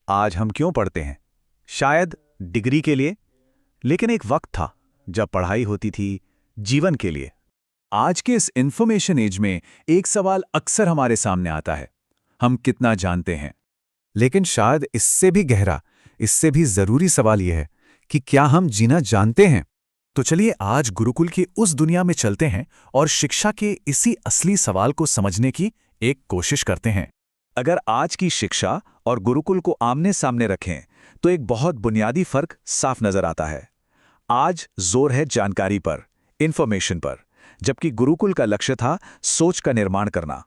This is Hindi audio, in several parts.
आज हम क्यों पढ़ते हैं? शायद डिग्री के लिए, लेकिन एक वक्त था जब पढ़ाई होती थी जीवन के लिए। आज के इस इंफॉर्मेशन एज में एक सवाल अक्सर हमारे सामने आता है, हम कितना जानते हैं? लेकिन शायद इससे भी गहरा, इससे भी जरूरी सवाल यह है कि क्या हम जीना जानते हैं? तो चलिए आज गुरुकुल की उस दुनिया में चलते हैं और शिक्षा के इसी असली सवाल को समझने की एक कोशिश करते हैं। अगर आज की शिक्षा और गुरुकुल को आमने सामने रखें तो एक बहुत बुनियादी फर्क साफ नजर आता है। आज जोर है जानकारी पर, इंफॉर्मेशन पर, जबकि गुरुकुल का लक्ष्य था सोच का निर्माण करना।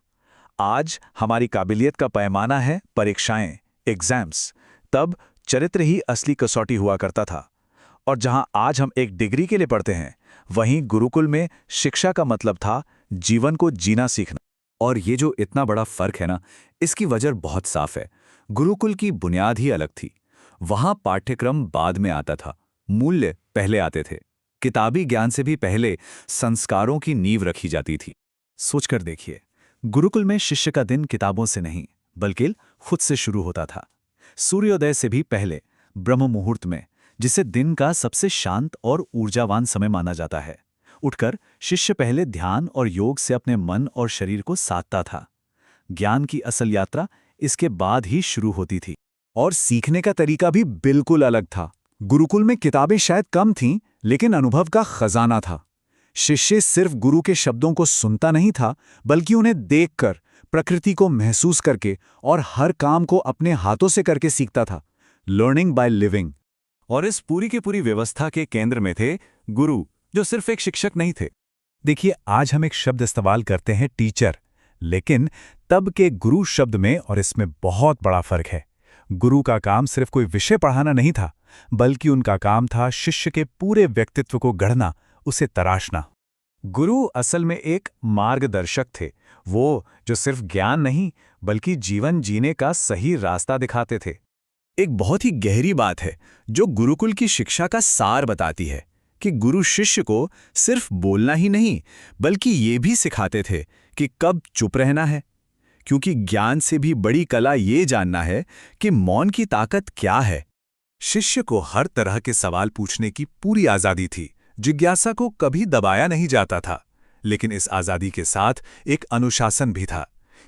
आज हमारी काबिलियत का पैमाना है परीक्षाएं, एग्जाम्स। तब चरित्र ही असली कसौटी हुआ करता था। और जहां आज हम एक डिग्री के लिए पढ़ते हैं, वहीं गुरुकुल में शिक्षा का मतलब था जीवन को जीना सीखना। और ये जो इतना बड़ा फर्क है ना, इसकी वजह बहुत साफ है। गुरुकुल की बुनियाद ही अलग थी। वहां पाठ्यक्रम बाद में आता था, मूल्य पहले आते थे। किताबी ज्ञान से भी पहले संस्कारों की नींव रखी जाती थी। सोचकर देखिए, गुरुकुल में शिष्य का दिन किताबों से नहीं बल्कि खुद से शुरू होता था। सूर्योदय से भी पहले ब्रह्म मुहूर्त में, जिसे दिन का सबसे शांत और ऊर्जावान समय माना जाता है, उठकर शिष्य पहले ध्यान और योग से अपने मन और शरीर को साधता था। ज्ञान की असल यात्रा इसके बाद ही शुरू होती थी। और सीखने का तरीका भी बिल्कुल अलग था। गुरुकुल में किताबें शायद कम थीं, लेकिन अनुभव का खजाना था। शिष्य सिर्फ गुरु के शब्दों को सुनता नहीं था, बल्कि उन्हें देखकर, प्रकृति को महसूस करके और हर काम को अपने हाथों से करके सीखता था। Learning by living. और इस पूरी की पूरी व्यवस्था के केंद्र में थे गुरु, जो सिर्फ एक शिक्षक नहीं थे। देखिए, आज हम एक शब्द इस्तेमाल करते हैं टीचर, लेकिन तब के गुरु शब्द में और इसमें बहुत बड़ा फर्क है। गुरु का काम सिर्फ कोई विषय पढ़ाना नहीं था, बल्कि उनका काम था शिष्य के पूरे व्यक्तित्व को गढ़ना, उसे तराशना। गुरु असल में एक मार्गदर्शक थे, वो जो सिर्फ ज्ञान नहीं बल्कि जीवन जीने का सही रास्ता दिखाते थे। एक बहुत ही गहरी बात है जो गुरुकुल की शिक्षा का सार बताती है कि गुरु शिष्य को सिर्फ बोलना ही नहीं बल्कि ये भी सिखाते थे कि कब चुप रहना है, क्योंकि ज्ञान से भी बड़ी कला ये जानना है कि मौन की ताकत क्या है। शिष्य को हर तरह के सवाल पूछने की पूरी आजादी थी। जिज्ञासा को कभी दबाया नहीं जाता था, लेकिन इस आजादी के साथ एक अनुशासन भी था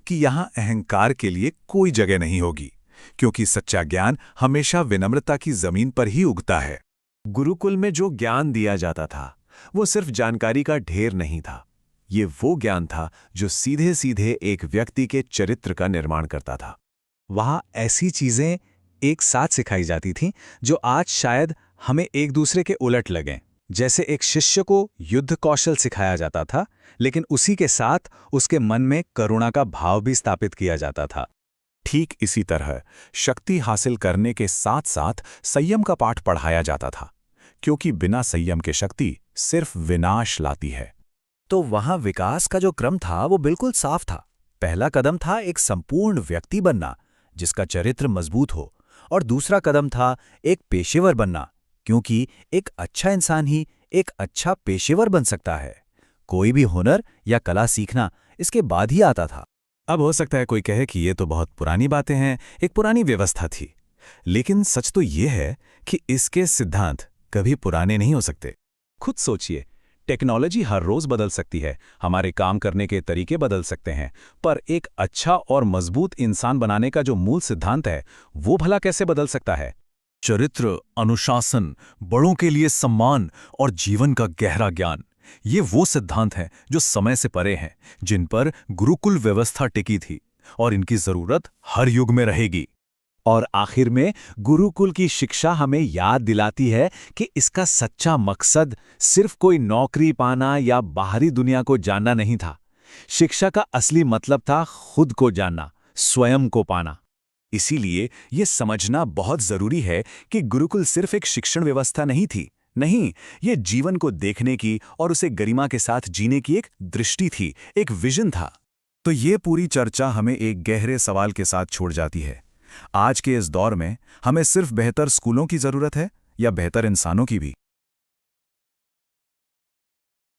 कि यहां अहंकार के लिए कोई जगह नहीं होगी, क्योंकि सच्चा ज्ञान हमेशा विनम्रता की जमीन पर ही उगता है। गुरुकुल में जो ज्ञान दिया जाता था वो सिर्फ जानकारी का ढेर नहीं था। ये वो ज्ञान था जो सीधे सीधे एक व्यक्ति के चरित्र का निर्माण करता था। वहां ऐसी चीजें एक साथ सिखाई जाती थीं जो आज शायद हमें एक दूसरे के उलट लगें। जैसे एक शिष्य को युद्ध कौशल सिखाया जाता था, लेकिन उसी के साथ उसके मन में करुणा का भाव भी स्थापित किया जाता था। ठीक इसी तरह शक्ति हासिल करने के साथ साथ संयम का पाठ पढ़ाया जाता था, क्योंकि बिना संयम के शक्ति सिर्फ विनाश लाती है। तो वहां विकास का जो क्रम था वो बिल्कुल साफ था। पहला कदम था एक संपूर्ण व्यक्ति बनना जिसका चरित्र मजबूत हो, और दूसरा कदम था एक पेशेवर बनना, क्योंकि एक अच्छा इंसान ही एक अच्छा पेशेवर बन सकता है। कोई भी हुनर या कला सीखना इसके बाद ही आता था। अब हो सकता है कोई कहे कि ये तो बहुत पुरानी बातें हैं, एक पुरानी व्यवस्था थी, लेकिन सच तो ये है कि इसके सिद्धांत कभी पुराने नहीं हो सकते। खुद सोचिए, टेक्नोलॉजी हर रोज बदल सकती है, हमारे काम करने के तरीके बदल सकते हैं, पर एक अच्छा और मजबूत इंसान बनाने का जो मूल सिद्धांत है वो भला कैसे बदल सकता है? चरित्र, अनुशासन, बड़ों के लिए सम्मान और जीवन का गहरा ज्ञान, ये वो सिद्धांत हैं जो समय से परे हैं, जिन पर गुरुकुल व्यवस्था टिकी थी, और इनकी जरूरत हर युग में रहेगी। और आखिर में गुरुकुल की शिक्षा हमें याद दिलाती है कि इसका सच्चा मकसद सिर्फ कोई नौकरी पाना या बाहरी दुनिया को जानना नहीं था। शिक्षा का असली मतलब था खुद को जानना, स्वयं को पाना। इसीलिए यह समझना बहुत जरूरी है कि गुरुकुल सिर्फ एक शिक्षण व्यवस्था नहीं थी। नहीं, ये जीवन को देखने की और उसे गरिमा के साथ जीने की एक दृष्टि थी, एक विजन था। तो ये पूरी चर्चा हमें एक गहरे सवाल के साथ छोड़ जाती है। आज के इस दौर में हमें सिर्फ बेहतर स्कूलों की जरूरत है या बेहतर इंसानों की भी?